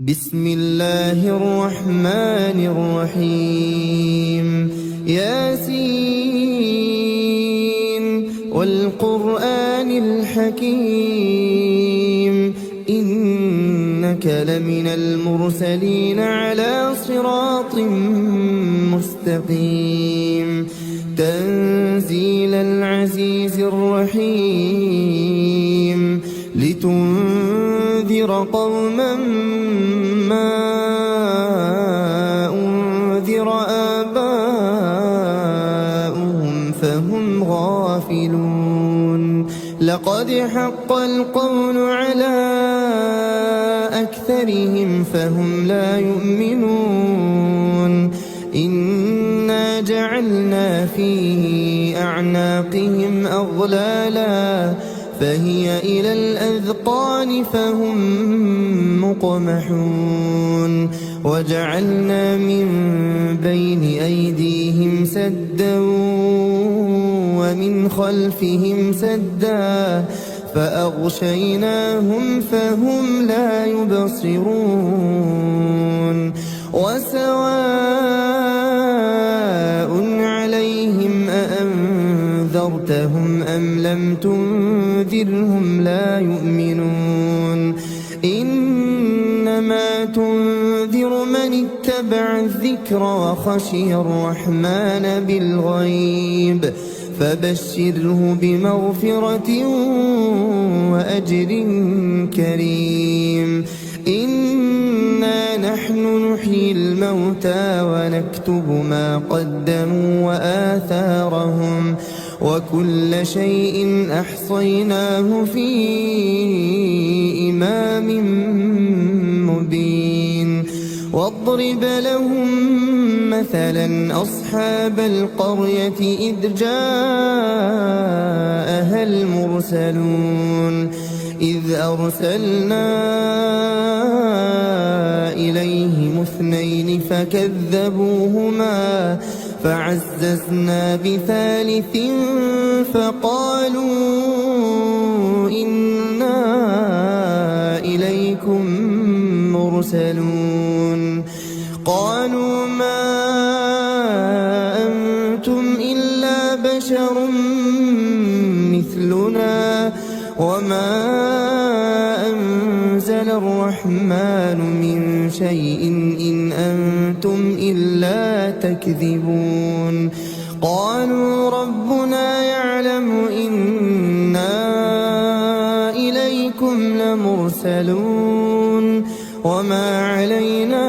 بسم الله الرحمن الرحيم ياسين والقرآن الحكيم إنك لمن المرسلين على صراط مستقيم تنزيل العزيز الرحيم لتنذر قوما ما أنذر آباؤهم فهم غافلون لقد حق القول على أكثرهم فهم لا يؤمنون إنا جعلنا في أعناقهم أغلالا فهي إلى الأذقان فهم مقمحون وجعلنا من بين أيديهم سدا ومن خلفهم سدا فأغشيناهم فهم لا يبصرون وسواء عليهم أأنذرتهم أم لم تنذرهم لا يؤمنون إنما تنذر من اتبع الذكر وخشي الرحمن بالغيب فبشره بمغفرة وأجر كريم إنا نحن نحيي الموتى ونكتب ما قدموا وآثارهم وكل شيء أحصيناه في إمام مبين واضرب لهم مثلا أصحاب القرية إذ جاءها المرسلون إذ أرسلنا إليهم اثنين فكذبوهما فعززنا بثالث فقالوا إنا إليكم مرسلون قالوا ما أنتم إلا بشر مثلنا وما أنزل الرحمن من شيء إن أنتم إلا تكذبون قالوا ربنا يعلم إنا إليكم لمرسلون وما علينا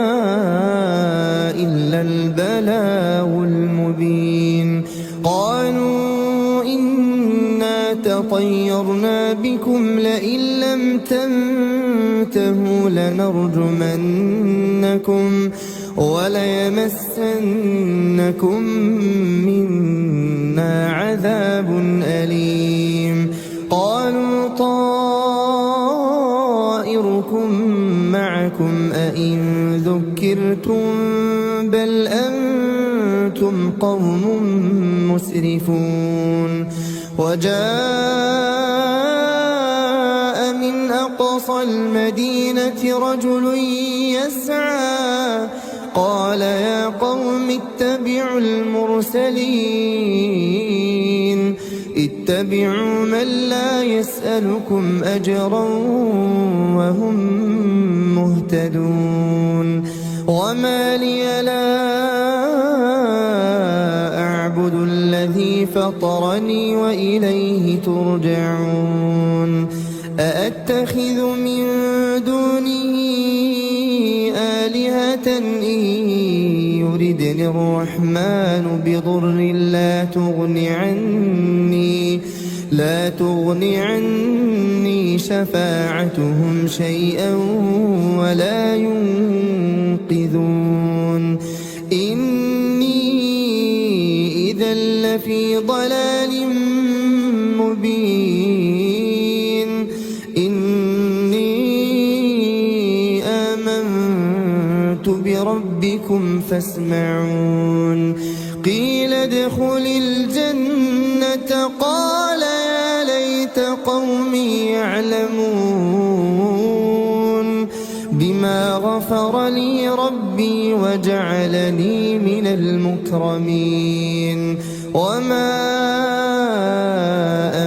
إلا البلاغ المبين قالوا إنا تطيرنا بكم لئن لم تنتهوا لنرجمنكم وليمسنكم منا عذاب أليم قالوا طائركم معكم أئن ذكرتم بل أنتم قوم مسرفون وجاء من أقصى المدينة رجل يسعى قال يا قوم اتبعوا المرسلين اتبعوا من لا يسألكم أجرا وهم مهتدون وما لي لا أعبد الذي فطرني وإليه ترجعون أأتخذ من دونه آلهة إن يردني الرحمن بضر لا تغن عني شفاعتهم شيئا ولا ينقذون إني إذا لفي ضلال مبين إني آمنت بربكم فاسمعون قيل ادخل الجنة قال يا ليت قومي يعلمون بما فغفر لي ربي وجعلني من المكرمين وما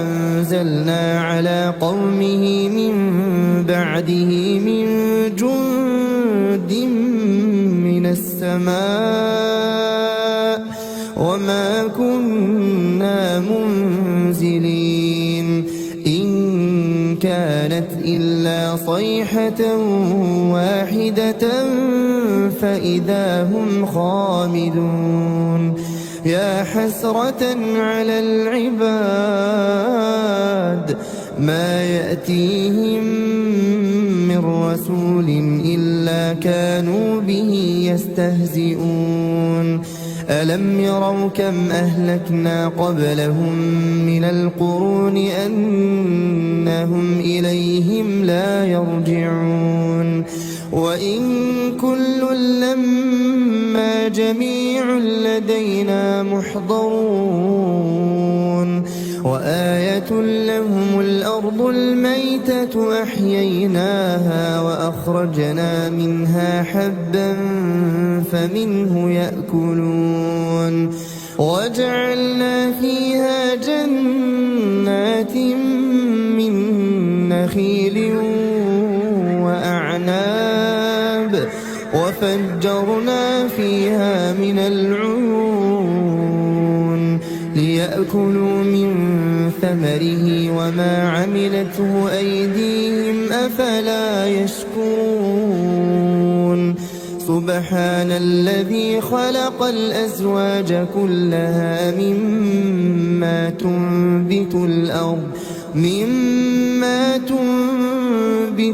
أنزلنا على قومه من بعده من جند من السماء وما كنا منزلين إن كانت إلا صيحة واحدة فإذا هم خامدون يا حسرة على العباد ما يأتيهم من رسول إلا كانوا به يستهزئون ألم يروا كم أهلكنا قبلهم من القرون أنهم إليهم لا يرجعون وإن كل لما جميع لدينا محضرون وآية لهم الأرض الميتة أحييناها وأخرجنا منها حبا فمنه يأكلون وجعلنا فيها جنات من نخيل وأعناب وفجرنا فيها من العيون ليأكلوا من ثمره وما عملته أيديهم أفلا يشكرون سبحان الذي خلق الأزواج كلها مما تنبت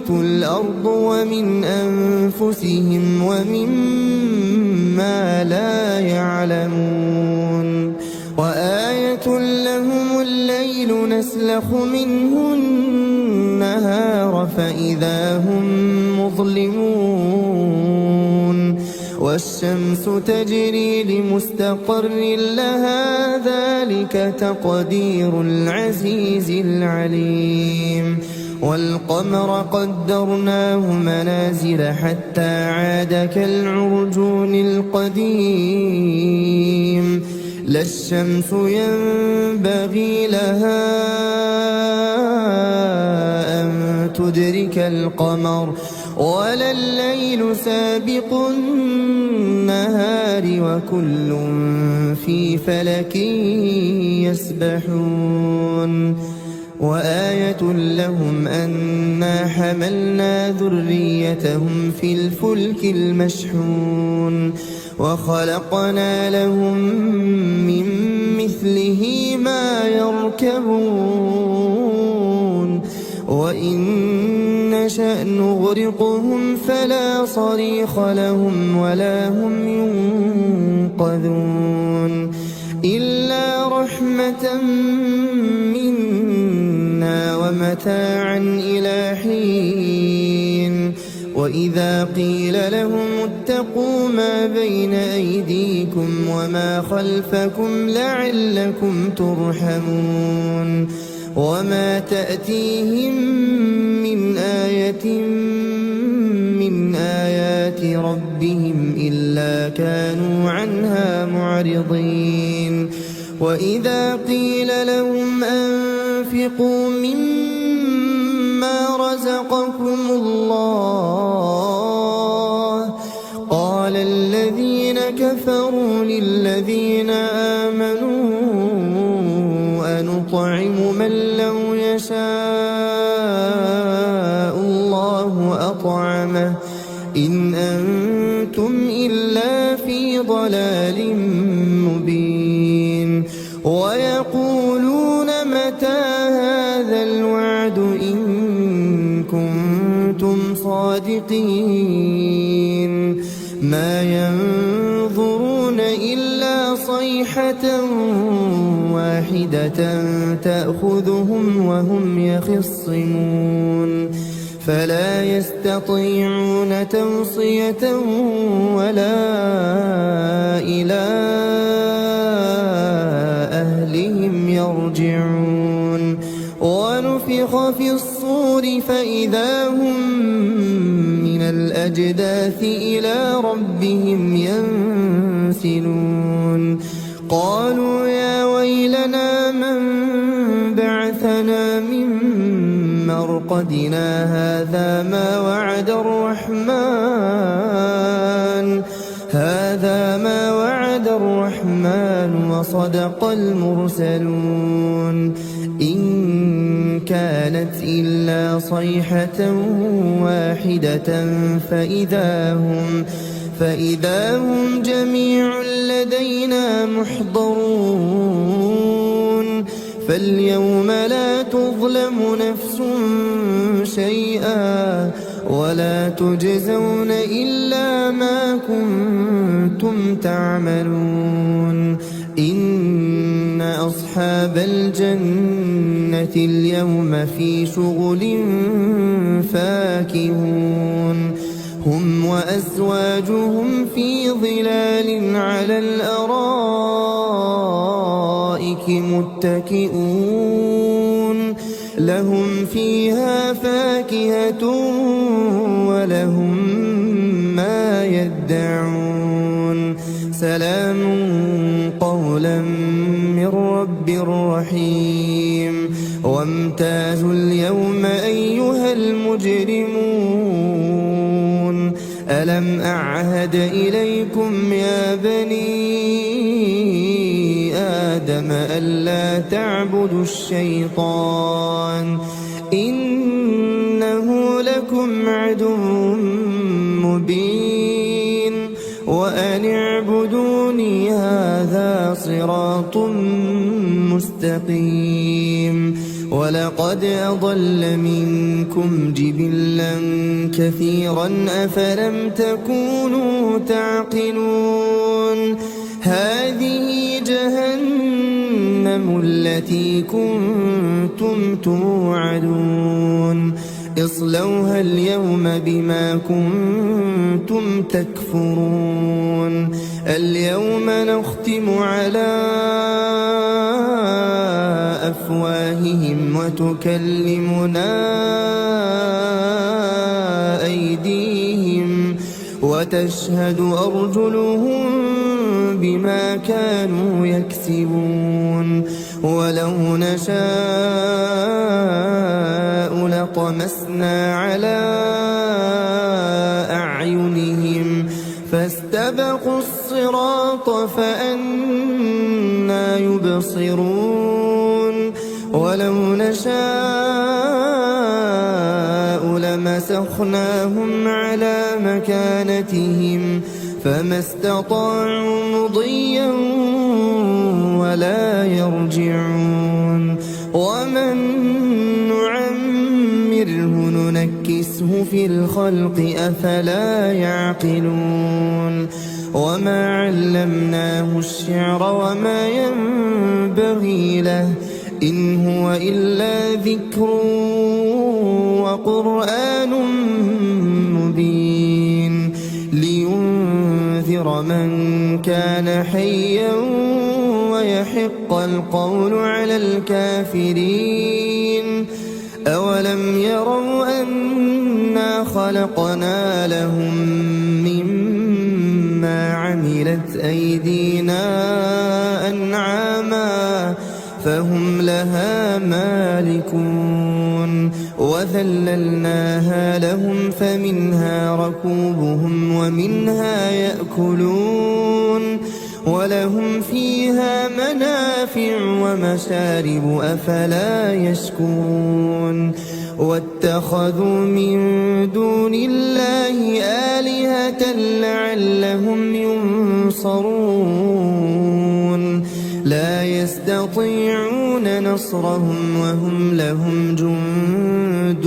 الأرض ومن أنفسهم ومما لا يعلمون وآية لهم الليل نسلخ منه النهار فإذا هم مظلمون والشمس تجري لمستقر لها ذلك تقدير العزيز العليم والقمر قدرناه منازل حتى عاد كالعرجون القديم لا الشمس ينبغي لها أن تدرك القمر ولا الليل سابق النهار وكل في فلك يسبحون وآية لهم أنا حملنا ذريتهم في الفلك المشحون وخلقنا لهم من مثله ما يركبون وإن نشأ نغرقهم فلا صريخ لهم ولا هم ينقذون إلا رحمة منا ومتاعا إلى حين وإذا قيل لهم اتقوا ما بين أيديكم وما خلفكم لعلكم ترحمون وما تأتيهم من آية من آيات ربهم إلا كانوا عنها معرضين وإذا قيل لهم أنفقوا مما رزقكم الله قال الذين كفروا للذين آمنوا أنطعم من لو يشاء الله أطعمه إن أنتم إلا في ضلال مبين ويقولون متى هذا الوعد إن كنتم صادقين ما ينظرون إلا صيحة واحدة تأخذهم وهم يخصمون فلا يستطيعون توصية ولا إلى أهلهم يرجعون ونفخ في الصور فإذا هم من الأجداث الأجداث إلى ربهم ينسلون قالوا يا ويلنا من بعثنا من مرقدنا هذا ما وعد الرحمن وصدق المرسلون إن كانت إلا صيحة واحدة فإذا هم جميع لدينا محضرون فاليوم لا تظلم نفس شيئا ولا تجزون إلا ما كنتم تعملون إن أصحاب الجنة اليوم في شغل فاكهون هم وأزواجهم في ظلال على الأرائك متكئون لهم فيها فاكهة ولهم ما يدعون سلام قولا من رب رحيم وامتازوا اليوم أيها المجرمون ألم أعهد إليكم يا بني آدم ألا تعبدوا الشيطان إنه لكم عدو مبين وأن اعبدوني هذا صراط مستقيم ولقد أضل منكم جبلا كثيرا أفلم تكونوا تعقلون هذه جهنم التي كنتم توعدون اصلوها اليوم بما كنتم تكفرون اليوم نختم على أفواههم وتكلمنا أيديهم وتشهد أرجلهم بما كانوا يكسبون ولو نشاء لطمسنا على أعينهم فاستبقوا الصراط فأنى يبصرون ولو نشاء لمسخناهم على مكانتهم فما استطاعوا مضيا ولا يرجعون ومن نعمره ننكسه في الخلق أفلا يعقلون وما علمناه الشعر وما ينبغي له إن هو إلا ذكر وقرآن مبين لينذر من كان حيا ويحق القول على الكافرين أولم يروا أنا خلقنا لهم مما عملت أيدينا أنعاما فهم لها مالكون وذللناها لهم فمنها ركوبهم ومنها يأكلون ولهم فيها منافع ومشارب أفلا يشكرون واتخذوا من دون الله آلهة لعلهم ينصرون لا يستطيعون نصرهم وهم لهم جند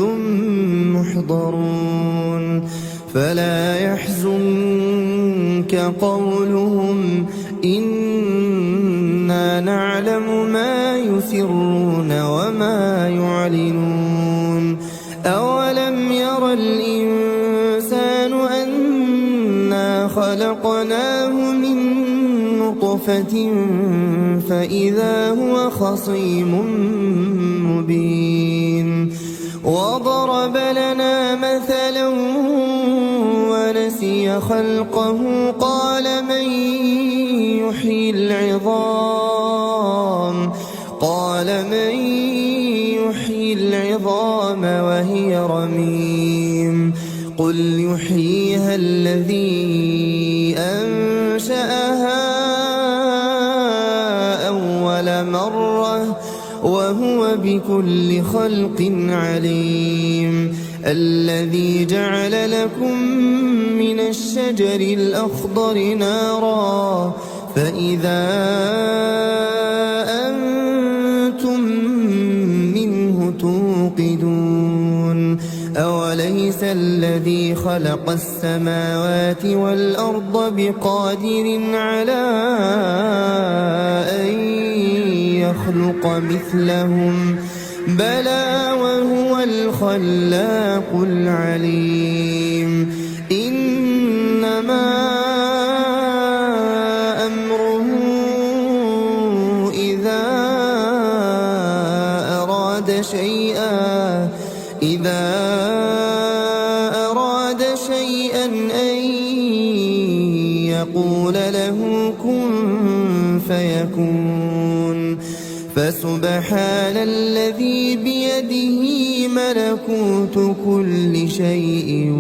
محضرون فلا يحزنك قولهم إنا نعلم ما يسرون وما يعلنون أولم ير الإنسان أنا خلقناه من نطفة فإذا هو خصيم مبين وضرب لنا مثلا نسي خلقه قال من يحيي العظام وهي رميم قل يحييها الذي أنشأها أول مرة وهو بكل خلق عليم الذي جعل لكم من الشجر الأخضر نارا فإذا أنتم منه توقدون أوليس الذي خلق السماوات والأرض بقادر على أن يخلق مثلهم بلى وهو الخلاق العليم إنما أمره إذا أراد شيئا أن يقول له كن فيكون فسبحان الذي بيده ملكوت كل شيء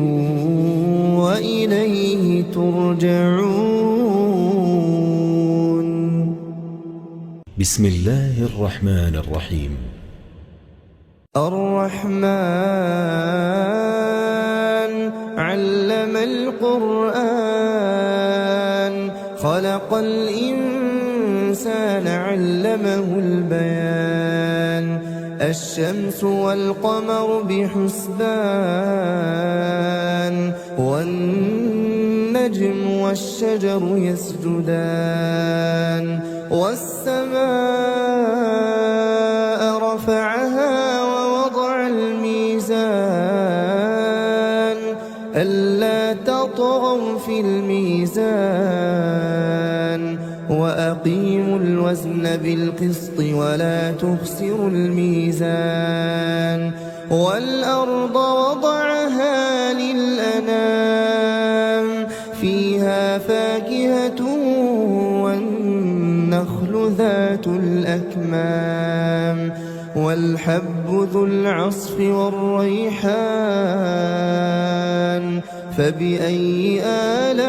وإليه ترجعون. بسم الله الرحمن الرحيم. الرحمن علم القرآن خلق الإنسان علمه البيان الشمس والقمر بحسبان والنجم والشجر يسجدان والسماء رفعها ووضع الميزان ألا تطغوا في الميزان وأقيموا الوزن بالقسط ولا تخسروا الميزان والأرض وضعها للأنام فيها فاكهة والنخل ذات الأكمام والحب ذو العصف والريحان فبأي آلاء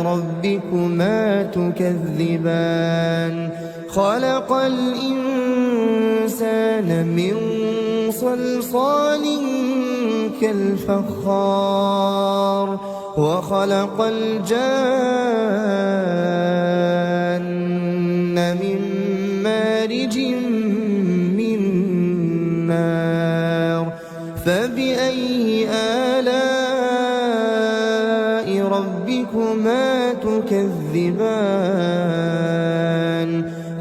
ربكما تكذبان خلق الإنسان من صلصال كالفخار وخلق الجان من مارج من نار فبأي آلاء ربكما تكذبان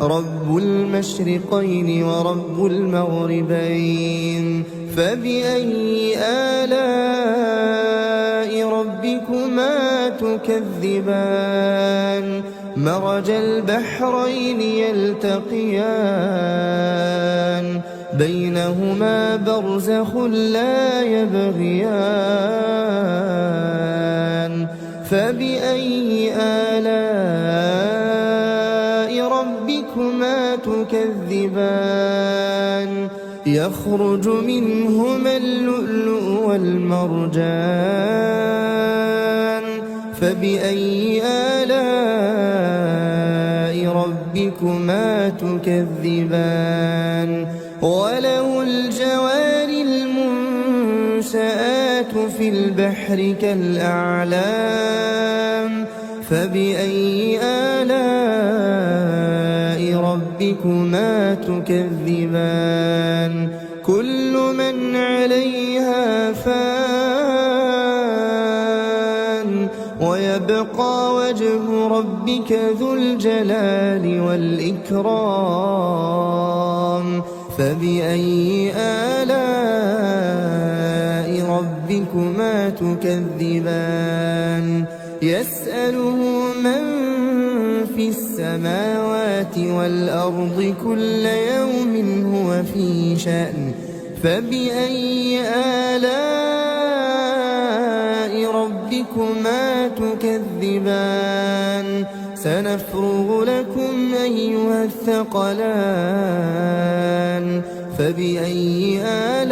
رب المشرقين ورب المغربين فبأي آلاء ربكما تكذبان مرج البحرين يلتقيان بينهما برزخ لا يبغيان فبأي آلاء ربكما تكذبان يخرج منهما اللؤلؤ والمرجان فبأي آلاء ربكما تكذبان وله الجوار المنشآت في البحر كالأعلام فبأي آلاء ربكما تكذبان كل من عليها فان ويبقى وجه ربك ذو الجلال والإكرام فبأي آلاء ربكما تكذبان يسأله من في السماوات والأرض كل يوم هو في شأن فبأي آلاء ربكما تكذبان سنفرغ لكم أيها الثقلان فبأي آلاء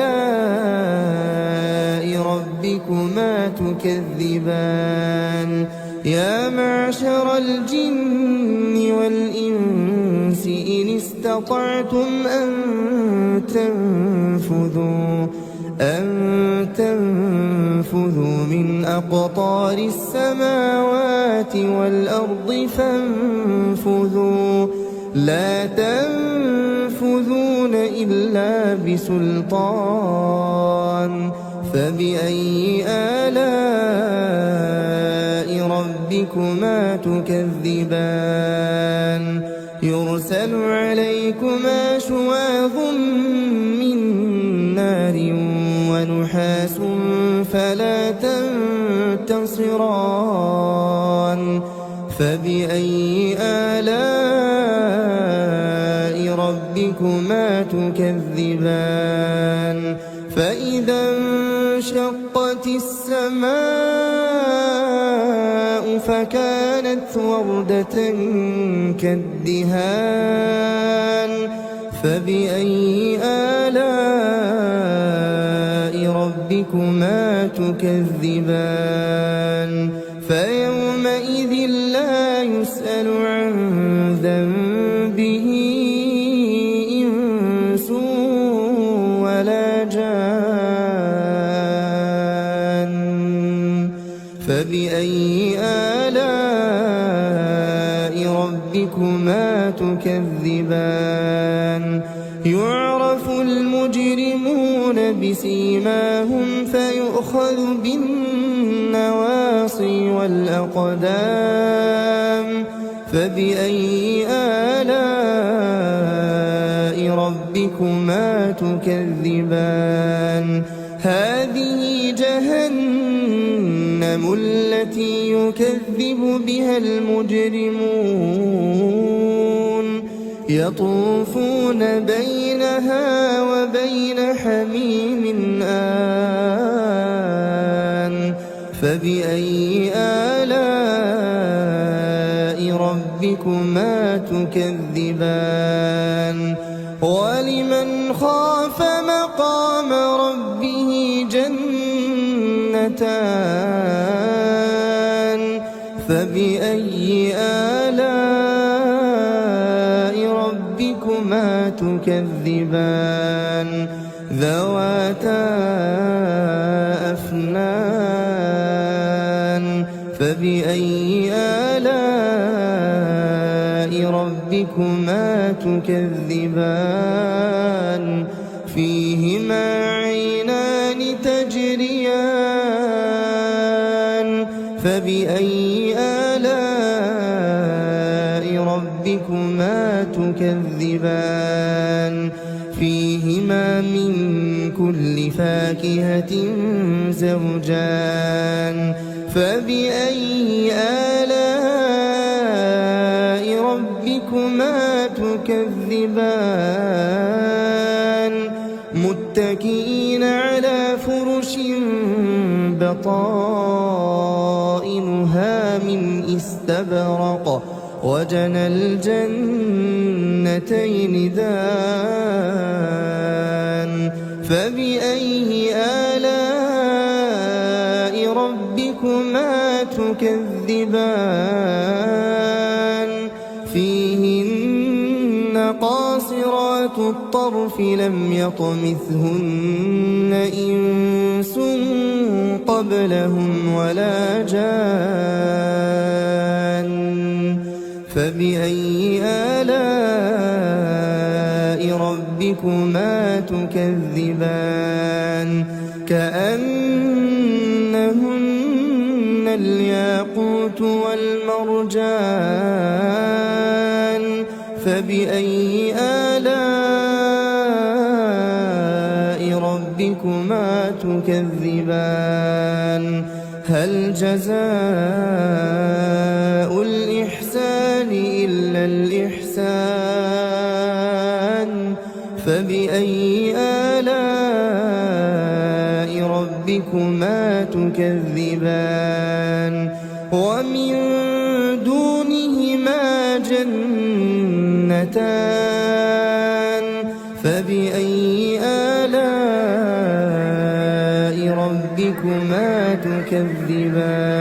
ربكما تكذبان يا معشر الجن والإنس إن استطعتم أن تنفذوا من أقطار السماوات والأرض فانفذوا لا تنفذون إلا بسلطان فبأي آلاء ربكما تكذبان يرسل عليكما شواظ من نار ونحاس فلا تنتصران فبأي آلاء ربكما تكذبان فإذا انشقت السماء فكانت وردة كالدهان فبأي آلاء ربكما تكذبان فيومئذ لا يسأل عن ذنبه إنس ولا جان فبأي آلاء ربكما تكذبان يعرف المجرمون بسيماهم فيؤخذ بالنواصي والأقدام فبأي آلاء ربكما تكذبان هذه جهنم التي يكذب بها المجرمون يطوفون بينها وبين حميم آن فبأي آلاء ربكما تكذبان ولمن خاف مقام ربه جنتان فبأي آلاء ربكما تكذبان ذواتا أفنان فبأي آلاء ربكما تكذبان فيهما عينان تجريان فبأي آلاء ربكما تكذبان فيهما من كل فاكهة زوجان فبأي آلاء ربكما تكذبان متكئين على فرش بطائنها من استبرق وجنى الجنتين دان فبأي آلاء ربكما تكذبان فيهن قاصرات الطرف لم يطمثهن إنس قبلهم ولا جان فبأي آلاء ربكما تكذبان كأنهن الياقوت والمرجان فبأي آلاء ربكما تكذبان هل جزاء الإحسان إلا الإحسان فبأي آلاء ربكما تكذبان تكذبان ومن دونهما جنتان فبأي آلاء ربكما تكذبان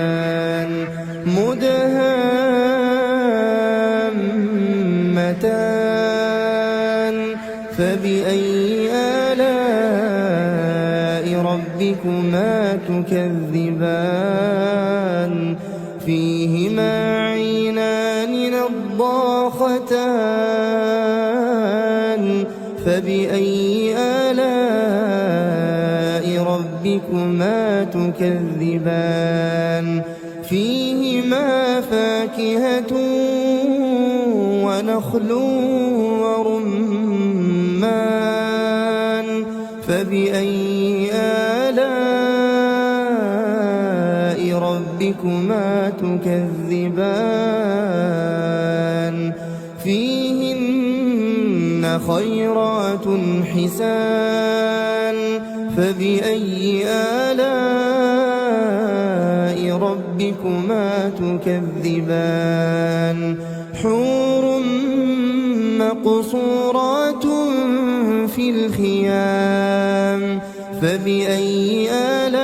مدهامتان فبأي آلاء ربكما تكذبان فيهما عينان نضاختان فبأي آلاء ربكما تكذبان فيهما فاكهة ونخل ورمان فبأي آلاء ربكما تكذبان فيهن خيرات حسان فبأي آلاء ربكما تكذبان حور مقصورات في الخيام فبأي آلاء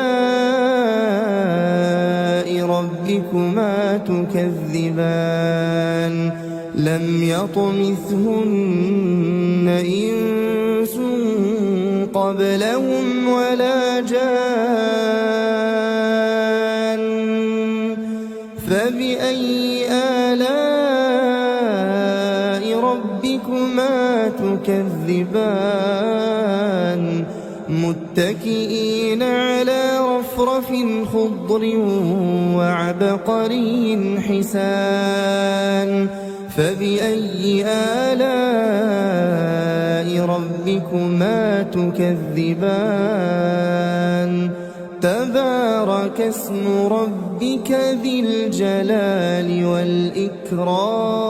ربكما تكذبان لم يطمثهن إنس قبلهم ولا جان فبأي آلاء ربكما تكذبان متكئين على رفرف خضر وعبقري حسان فبأي آلاء ربكما تكذبان تبارك اسم ربك ذي الجلال والإكرام